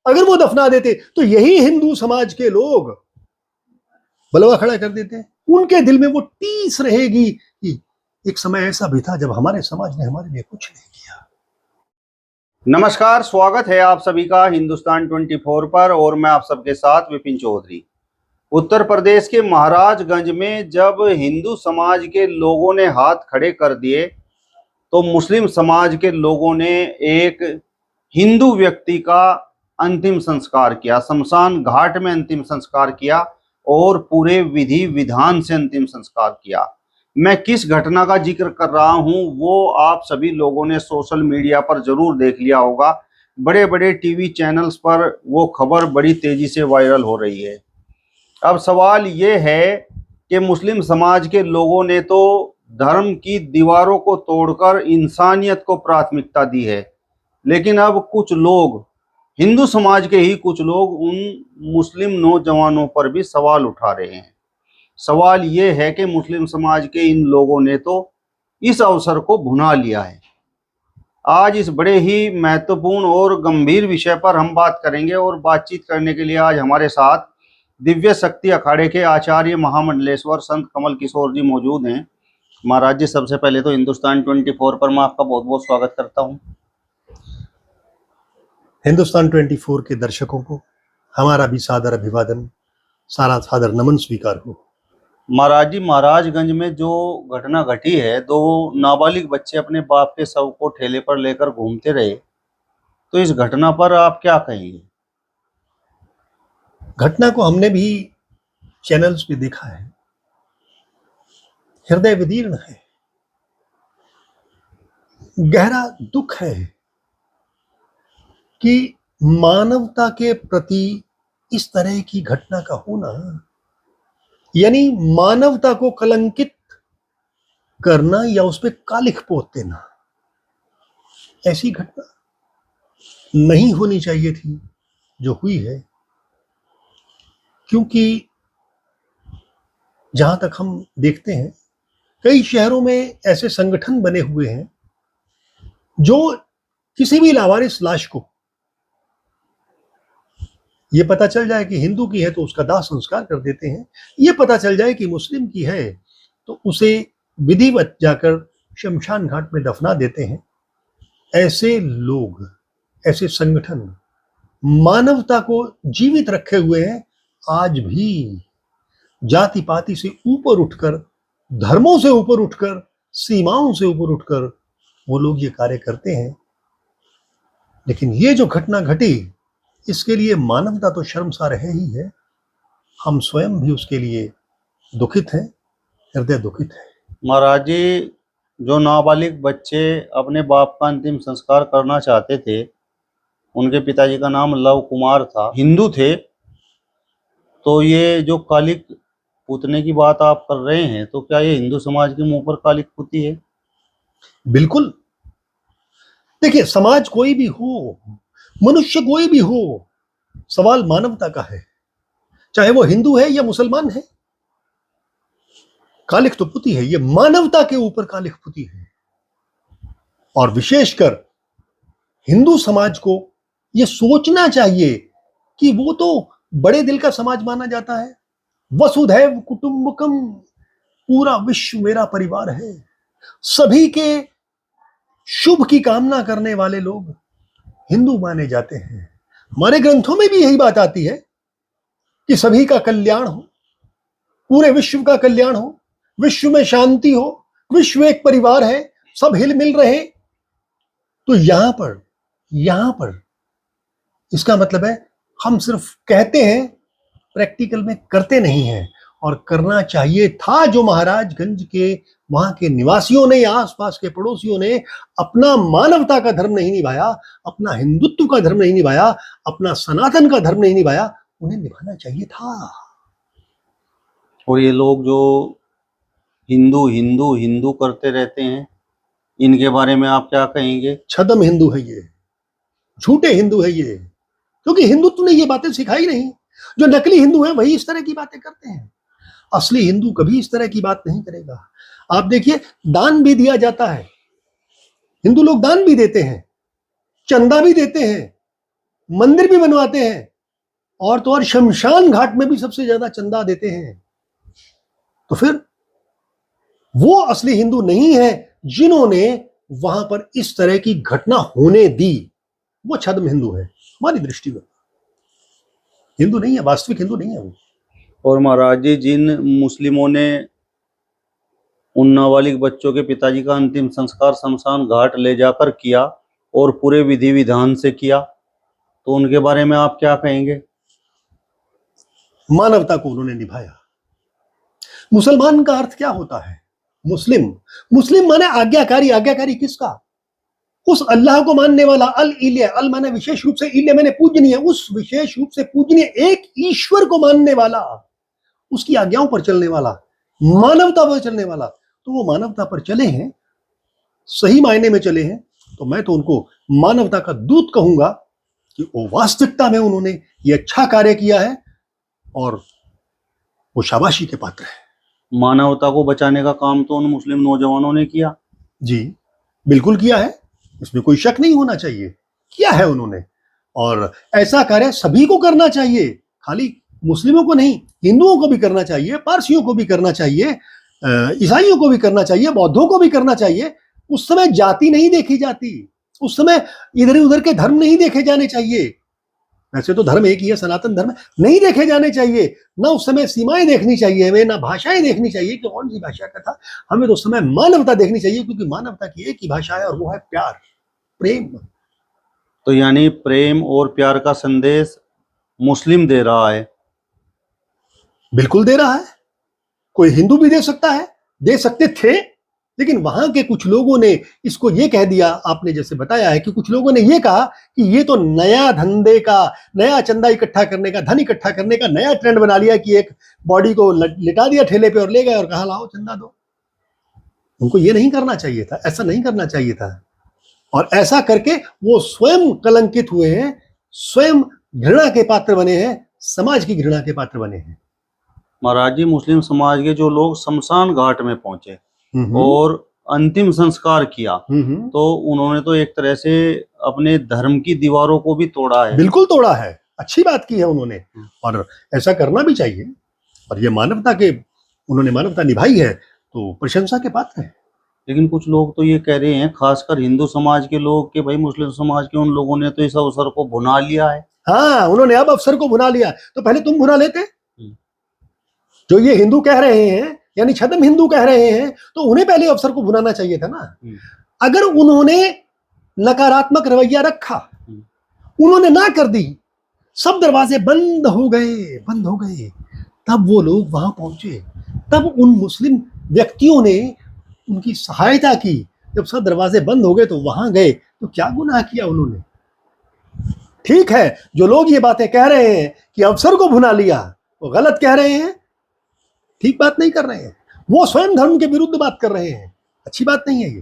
अगर वो दफना देते तो यही हिंदू समाज के लोग बलवा खड़ा कर देते। उनके दिल में वो टीस रहेगी कि एक समय ऐसा भी था जब हमारे समाज ने हमारे लिए कुछ नहीं किया। नमस्कार, स्वागत है आप सभी का हिंदुस्तान 24 पर और मैं आप सबके साथ विपिन चौधरी। उत्तर प्रदेश के महाराजगंज में जब हिंदू समाज के लोगों ने हाथ खड़े कर दिए तो मुस्लिम समाज के लोगों ने एक हिंदू व्यक्ति का अंतिम संस्कार किया, शमशान घाट में अंतिम संस्कार किया और पूरे विधि विधान से अंतिम संस्कार किया। मैं किस घटना का जिक्र कर रहा हूं वो आप सभी लोगों ने सोशल मीडिया पर जरूर देख लिया होगा। बड़े बड़े टीवी चैनल्स पर वो खबर बड़ी तेजी से वायरल हो रही है। अब सवाल ये है कि मुस्लिम समाज के लोगों ने तो धर्म की दीवारों को तोड़कर इंसानियत को प्राथमिकता दी है, लेकिन अब कुछ लोग, हिंदू समाज के ही कुछ लोग, उन मुस्लिम नौजवानों पर भी सवाल उठा रहे हैं। सवाल ये है कि मुस्लिम समाज के इन लोगों ने तो इस अवसर को भुना लिया है। आज इस बड़े ही महत्वपूर्ण और गंभीर विषय पर हम बात करेंगे और बातचीत करने के लिए आज हमारे साथ दिव्य शक्ति अखाड़े के आचार्य महामंडलेश्वर संत कमल किशोर जी मौजूद हैं। महाराज जी, सबसे पहले तो हिंदुस्तान 24 पर मैं आपका बहुत बहुत स्वागत करता हूं। हिंदुस्तान 24 के दर्शकों को हमारा भी सादर अभिवादन, सारा सादर नमन स्वीकार हो। महाराज जी, महाराजगंज में जो घटना घटी है, दो नाबालिग बच्चे अपने बाप के शव को ठेले पर लेकर घूमते रहे, तो इस घटना पर आप क्या कहेंगे? घटना को हमने भी चैनल्स पे देखा है, हृदय विदीर्ण है, गहरा दुख है कि मानवता के प्रति इस तरह की घटना का होना, यानी मानवता को कलंकित करना या उस पर कालिख पोत देना, ऐसी घटना नहीं होनी चाहिए थी जो हुई है। क्योंकि जहां तक हम देखते हैं, कई शहरों में ऐसे संगठन बने हुए हैं जो किसी भी लावारिस लाश को ये पता चल जाए कि हिंदू की है तो उसका दाह संस्कार कर देते हैं, ये पता चल जाए कि मुस्लिम की है तो उसे विधिवत जाकर शमशान घाट में दफना देते हैं। ऐसे लोग, ऐसे संगठन मानवता को जीवित रखे हुए हैं। आज भी जाति पाति से ऊपर उठकर, धर्मों से ऊपर उठकर, सीमाओं से ऊपर उठकर वो लोग ये कार्य करते हैं। लेकिन ये जो घटना घटी, इसके लिए मानवता तो शर्मसार है ही है, हम स्वयं भी उसके लिए दुखित हैं, हृदय दुखित है। महाराज जी, जो नाबालिग बच्चे अपने बाप का अंतिम संस्कार करना चाहते थे, उनके पिताजी का नाम लव कुमार था, हिंदू थे, तो ये जो कालिक पूतने की बात आप कर रहे हैं, तो क्या ये हिंदू समाज के मुंह पर कालिक पूती है? बिल्कुल। देखिए, समाज कोई भी हो, मनुष्य कोई भी हो, सवाल मानवता का है, चाहे वो हिंदू है या मुसलमान है। कालिख तो पुती है, ये मानवता के ऊपर कालिख पुती है। और विशेषकर हिंदू समाज को ये सोचना चाहिए कि वो तो बड़े दिल का समाज माना जाता है। वसुधैव कुटुंबकम, पूरा विश्व मेरा परिवार है। सभी के शुभ की कामना करने वाले लोग हिंदू माने जाते हैं। हमारे ग्रंथों में भी यही बात आती है कि सभी का कल्याण हो, पूरे विश्व का कल्याण हो, विश्व में शांति हो, विश्व एक परिवार है, सब हिल मिल रहे। तो यहां पर इसका मतलब है हम सिर्फ कहते हैं, प्रैक्टिकल में करते नहीं हैं। और करना चाहिए था जो महाराजगंज के वहां के निवासियों ने, आसपास के पड़ोसियों ने अपना मानवता का धर्म नहीं निभाया, अपना हिंदुत्व का धर्म नहीं निभाया, अपना सनातन का धर्म नहीं निभाया, उन्हें निभाना चाहिए था। और ये लोग जो हिंदू हिंदू हिंदू करते रहते हैं, इनके बारे में आप क्या कहेंगे? छद्म हिंदू है ये, झूठे हिंदू है ये, क्योंकि हिंदुत्व ने ये बातें सिखाई नहीं। जो नकली हिंदू है वही इस तरह की बातें करते हैं। असली हिंदू कभी इस तरह की बात नहीं करेगा। आप देखिए, दान भी दिया जाता है, हिंदू लोग दान भी देते हैं, चंदा भी देते हैं, मंदिर भी बनवाते हैं, और तो और शमशान घाट में भी सबसे ज्यादा चंदा देते हैं। तो फिर वो असली हिंदू नहीं है जिन्होंने वहां पर इस तरह की घटना होने दी। वो छद्म हिंदू है हमारी दृष्टि में, हिंदू नहीं है, वास्तविक हिंदू नहीं है वो। और महाराज जी, जिन मुस्लिमों ने उन नाबालिग बच्चों के पिताजी का अंतिम संस्कार शमशान घाट ले जाकर किया और पूरे विधि विधान से किया, तो उनके बारे में आप क्या कहेंगे? मानवता को उन्होंने निभाया। मुसलमान का अर्थ क्या होता है? मुस्लिम। मुस्लिम माने आज्ञाकारी। आज्ञाकारी किसका? उस अल्लाह को मानने वाला। अल इल्य, अल माने विशेष रूप से, इल्य माने पूजनीय, उस विशेष रूप से पूजनीय एक ईश्वर को मानने वाला, उसकी आज्ञाओं पर चलने वाला, मानवता पर चलने वाला। तो वो मानवता पर चले हैं, सही मायने में चले हैं, तो मैं तो उनको मानवता का दूत कहूंगा कि वो वास्तविकता में उन्होंने ये अच्छा कार्य किया है और वो शाबाशी के पात्र है। मानवता को बचाने का काम तो उन मुस्लिम नौजवानों ने किया। जी बिल्कुल किया है, इसमें कोई शक नहीं होना चाहिए, किया है उन्होंने। और ऐसा कार्य सभी को करना चाहिए, खाली मुस्लिमों को नहीं, हिंदुओं को भी करना चाहिए, पारसियों को भी करना चाहिए, ईसाइयों को भी करना चाहिए, बौद्धों को भी करना चाहिए। उस समय जाति नहीं देखी जाती, उस समय इधर उधर के धर्म नहीं देखे जाने चाहिए। वैसे तो धर्म एक ही है, सनातन धर्म, नहीं देखे जाने चाहिए। ना उस समय सीमाएं देखनी चाहिए हमें, ना भाषाएं देखनी चाहिए कि कौन सी भाषा का था। हमें तो उस समय मानवता देखनी चाहिए, क्योंकि मानवता की एक ही भाषा है और वो है प्यार, प्रेम। तो यानी प्रेम और प्यार का संदेश मुस्लिम दे रहा है। बिल्कुल दे रहा है, कोई हिंदू भी दे सकता है, दे सकते थे, लेकिन वहां के कुछ लोगों ने इसको ये कह दिया, आपने जैसे बताया है कि कुछ लोगों ने ये कहा कि ये तो नया धंधे का, नया चंदा इकट्ठा करने का, धन इकट्ठा करने का नया ट्रेंड बना लिया कि एक बॉडी को लिटा दिया ठेले पे और ले गए और कहा लाओ चंदा दो। उनको ये नहीं करना चाहिए था, ऐसा नहीं करना चाहिए था। और ऐसा करके वो स्वयं कलंकित हुए हैं, स्वयं घृणा के पात्र बने हैं, समाज की घृणा के पात्र बने हैं। महाराज जी, मुस्लिम समाज के जो लोग शमशान घाट में पहुंचे और अंतिम संस्कार किया, तो उन्होंने तो एक तरह से अपने धर्म की दीवारों को भी तोड़ा है। बिल्कुल तोड़ा है, अच्छी बात की है उन्होंने, और ऐसा करना भी चाहिए। और ये मानवता के, उन्होंने मानवता निभाई है तो प्रशंसा के पात्र है। लेकिन कुछ लोग तो ये कह रहे हैं, खासकर हिंदू समाज के लोग, कि भाई मुस्लिम समाज के उन लोगों ने तो इस अवसर को भुना लिया है। हाँ, उन्होंने अब अवसर को भुना लिया, तो पहले तुम भुना लेते। जो ये हिंदू कह रहे हैं, यानी छद्म हिंदू कह रहे हैं, तो उन्हें पहले अवसर को भुनाना चाहिए था ना। अगर उन्होंने नकारात्मक रवैया रखा, उन्होंने ना कर दी, सब दरवाजे बंद हो गए, तब वो लोग वहां पहुंचे, तब उन मुस्लिम व्यक्तियों ने उनकी सहायता की। जब सब दरवाजे बंद हो गए तो वहां गए, तो क्या गुनाह किया उन्होंने? ठीक है, जो लोग ये बातें कह रहे हैं कि अवसर को भुना लिया, वो गलत कह रहे हैं, ठीक बात नहीं कर रहे हैं, वो स्वयं धर्म के विरुद्ध बात कर रहे हैं, अच्छी बात नहीं है ये।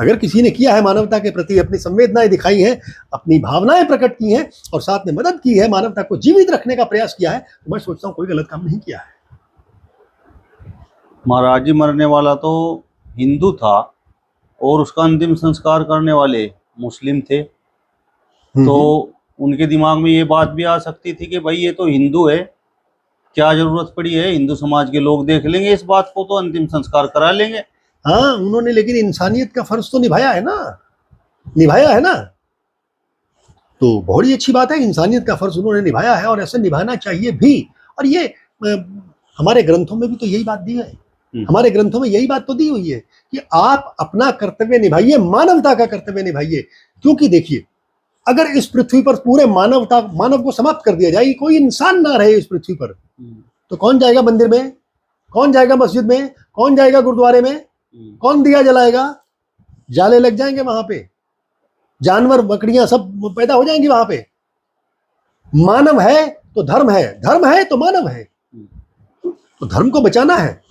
अगर किसी ने किया है, मानवता के प्रति अपनी संवेदनाएं दिखाई हैं, अपनी भावनाएं प्रकट की हैं और साथ में मदद की है, मानवता को जीवित रखने का प्रयास किया है, तो मैं सोचता हूं कोई गलत काम नहीं किया है। महाराज जी, मरने वाला तो हिंदू था और उसका अंतिम संस्कार करने वाले मुस्लिम थे, तो उनके दिमाग में ये बात भी आ सकती थी कि भाई ये तो हिंदू है, क्या जरूरत पड़ी है, हिंदू समाज के लोग देख लेंगे इस बात को, तो अंतिम संस्कार करा लेंगे। हाँ, उन्होंने लेकिन इंसानियत का फर्ज तो निभाया है ना, तो बहुत ही अच्छी बात है, इंसानियत का फर्ज उन्होंने निभाया है और ऐसे निभाना चाहिए भी। और ये हमारे ग्रंथों में भी तो यही बात दी है, हमारे ग्रंथों में यही बात तो दी हुई है कि आप अपना कर्तव्य निभाइए, मानवता का कर्तव्य निभाइए। क्योंकि देखिए, अगर इस पृथ्वी पर पूरे मानव को समाप्त कर दिया जाए, कोई इंसान ना रहे इस पृथ्वी पर, तो कौन जाएगा मंदिर में, कौन जाएगा मस्जिद में, कौन जाएगा गुरुद्वारे में, कौन दिया जलाएगा? जाले लग जाएंगे वहां पे, जानवर बकरियां सब पैदा हो जाएंगी वहां पे। मानव है तो धर्म है, धर्म है तो मानव है, तो धर्म को बचाना है।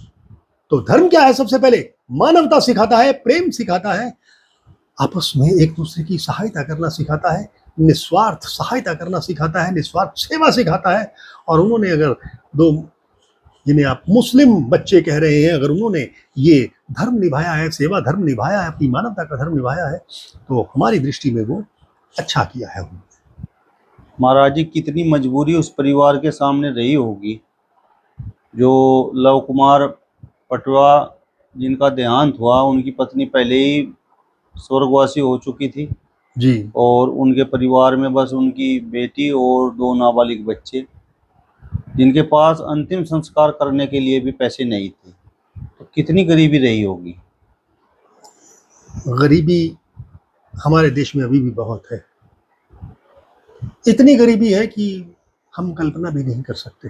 तो धर्म क्या है? सबसे पहले मानवता सिखाता है, प्रेम सिखाता है, आपस में एक दूसरे की सहायता करना सिखाता है, निस्वार्थ सहायता करना सिखाता है, निस्वार्थ सेवा सिखाता है। और उन्होंने अगर दो, जिन्हें आप मुस्लिम बच्चे कह रहे हैं, अगर उन्होंने ये धर्म निभाया है, सेवा धर्म निभाया है, अपनी मानवता का धर्म निभाया है, तो हमारी दृष्टि में वो अच्छा किया है उन्होंने। महाराज जी, कितनी मजबूरी उस परिवार के सामने रही होगी जो लव कुमार पटवा जिनका देहांत हुआ। उनकी पत्नी पहले ही स्वर्गवासी हो चुकी थी जी। और उनके परिवार में बस उनकी बेटी और 2 नाबालिग बच्चे, जिनके पास अंतिम संस्कार करने के लिए भी पैसे नहीं थे। तो कितनी गरीबी रही होगी। गरीबी हमारे देश में अभी भी बहुत है। इतनी गरीबी है कि हम कल्पना भी नहीं कर सकते।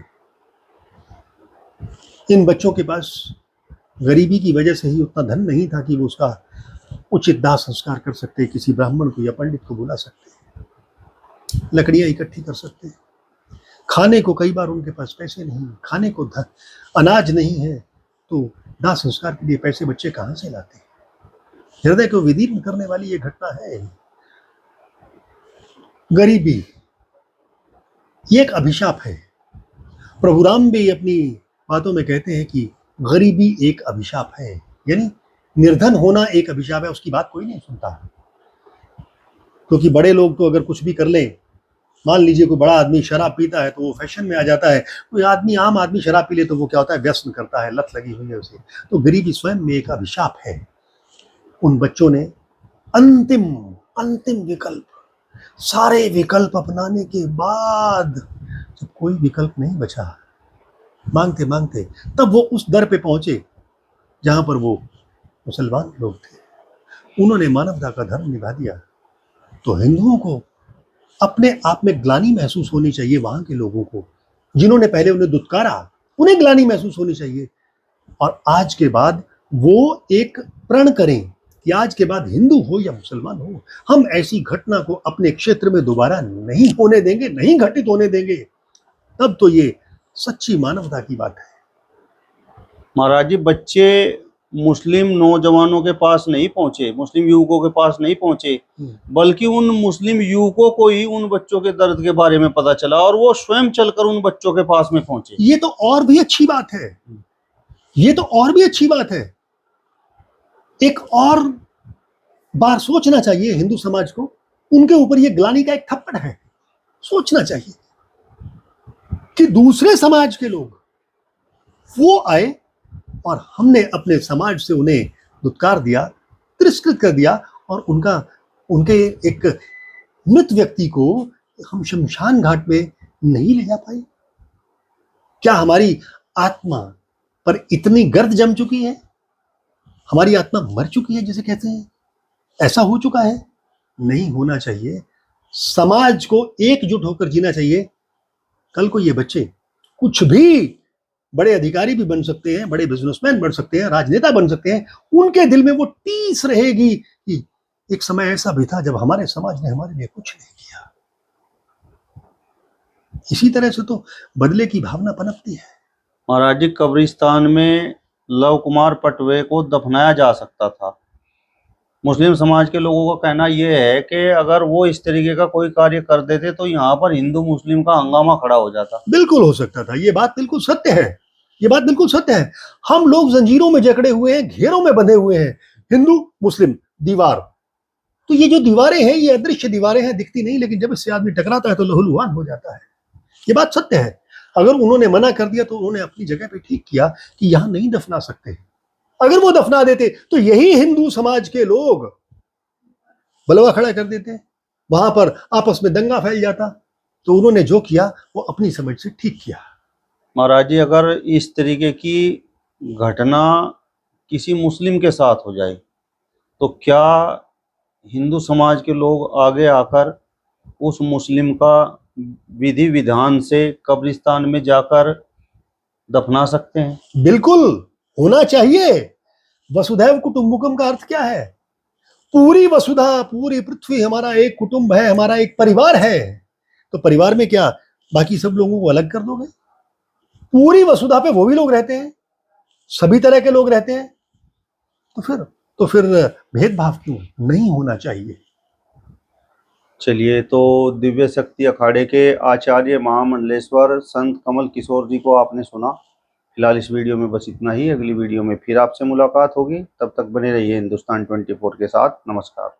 इन बच्चों के पास गरीबी की वजह से ही उतना धन नहीं था कि वो उसका उचित दाह संस्कार कर सकते, किसी ब्राह्मण को या पंडित को बुला सकते, लकड़ियां इकट्ठी कर सकते। खाने को कई बार उनके पास पैसे नहीं, खाने को अनाज नहीं है, तो दाह संस्कार के लिए पैसे बच्चे कहां से लाते। हृदय को विदीर्ण करने वाली ये घटना है। गरीबी ये एक अभिशाप है। प्रभु राम भी अपनी बातों में कहते हैं कि गरीबी एक अभिशाप है, यानी निर्धन होना एक अभिशाप है। उसकी बात कोई नहीं सुनता, क्योंकि बड़े लोग तो अगर कुछ भी कर लें, मान लीजिए कोई बड़ा आदमी शराब पीता है तो वो फैशन में आ जाता है। कोई आदमी, आम आदमी शराब पी ले तो वो क्या होता है, व्यसन करता है, लत लगी हुई है उसे। तो गरीबी स्वयं में एक अभिशाप है। उन बच्चों ने अंतिम विकल्प, सारे विकल्प अपनाने के बाद जब कोई विकल्प नहीं बचा, मांगते मांगते तब वो उस दर पे पहुंचे जहां पर वो मुसलमान लोग थे। उन्होंने मानवता का धर्म निभा दिया। तो हिंदुओं को अपने आप में ग्लानि महसूस होनी चाहिए। वहां के लोगों को, जिन्होंने पहले उन्हें दुत्कारा, उन्हें ग्लानि महसूस होनी चाहिए। और आज के बाद वो एक प्रण करें कि आज के बाद हिंदू हो या मुसलमान हो, हम ऐसी घटना को अपने क्षेत्र में दोबारा नहीं होने देंगे, नहीं घटित होने देंगे। तब तो ये सच्ची मानवता की बात है। महाराज जी, बच्चे मुस्लिम नौजवानों के पास नहीं पहुंचे, मुस्लिम युवकों के पास नहीं पहुंचे, बल्कि उन मुस्लिम युवकों को ही उन बच्चों के दर्द के बारे में पता चला और वो स्वयं चलकर उन बच्चों के पास में पहुंचे। ये तो और भी अच्छी बात है। ये तो और भी अच्छी बात है। एक और बार सोचना चाहिए हिंदू समाज को। उनके ऊपर ये ग्लानि का एक थप्पड़ है। सोचना चाहिए कि दूसरे समाज के लोग वो आए और हमने अपने समाज से उन्हें दुत्कार दिया, तिरस्कृत कर दिया, और उनके एक मृत व्यक्ति को हम शमशान घाट में नहीं ले जा पाए। क्या हमारी आत्मा पर इतनी गर्द जम चुकी है? हमारी आत्मा मर चुकी है जिसे कहते हैं? ऐसा हो चुका है? नहीं होना चाहिए। समाज को एकजुट होकर जीना चाहिए। कल को ये बच्चे कुछ भी बड़े अधिकारी भी बन सकते हैं, बड़े बिजनेसमैन बन सकते हैं, राजनेता बन सकते हैं। उनके दिल में वो टीस रहेगी कि एक समय ऐसा भी था जब हमारे समाज ने हमारे लिए कुछ नहीं किया। इसी तरह से तो बदले की भावना पनपती है। महाराज जी, कब्रिस्तान में लव कुमार पटवे को दफनाया जा सकता था। मुस्लिम समाज के लोगों का कहना यह है कि अगर वो इस तरीके का कोई कार्य कर देते तो यहाँ पर हिंदू मुस्लिम का हंगामा खड़ा हो जाता। बिल्कुल हो सकता था। ये बात बिल्कुल सत्य है। ये बात बिल्कुल सत्य है। हम लोग जंजीरों में जकड़े हुए हैं, घेरों में बंधे हुए हैं। हिंदू मुस्लिम दीवार, तो ये जो दीवारें हैं ये अदृश्य दीवारें हैं, दिखती नहीं, लेकिन जब इससे आदमी टकराता है तो लहूलुहान हो जाता है। ये बात सत्य है। अगर उन्होंने मना कर दिया तो उन्होंने अपनी जगह पे ठीक किया कि यहां नहीं दफना सकते। अगर वो दफना देते तो यही हिंदू समाज के लोग बलवा खड़ा कर देते, वहां पर आपस में दंगा फैल जाता। तो उन्होंने जो किया वो अपनी समझ से ठीक किया। महाराज जी, अगर इस तरीके की घटना किसी मुस्लिम के साथ हो जाए तो क्या हिंदू समाज के लोग आगे आकर उस मुस्लिम का विधि विधान से कब्रिस्तान में जाकर दफना सकते हैं? बिल्कुल होना चाहिए। वसुधैव कुटुंबकम का अर्थ क्या है? पूरी वसुधा, पूरी पृथ्वी हमारा एक कुटुंब है, हमारा एक परिवार है। तो परिवार में क्या बाकी सब लोगों को अलग कर दोगे? पूरी वसुधा पे वो भी लोग रहते हैं, सभी तरह के लोग रहते हैं। तो फिर भेदभाव क्यों? नहीं होना चाहिए। चलिए, तो दिव्य शक्ति अखाड़े के आचार्य महामंडलेश्वर संत कमल किशोर जी को आपने सुना। फिलहाल इस वीडियो में बस इतना ही। अगली वीडियो में फिर आपसे मुलाकात होगी। तब तक बने रहिए हिंदुस्तान 24 के साथ। नमस्कार।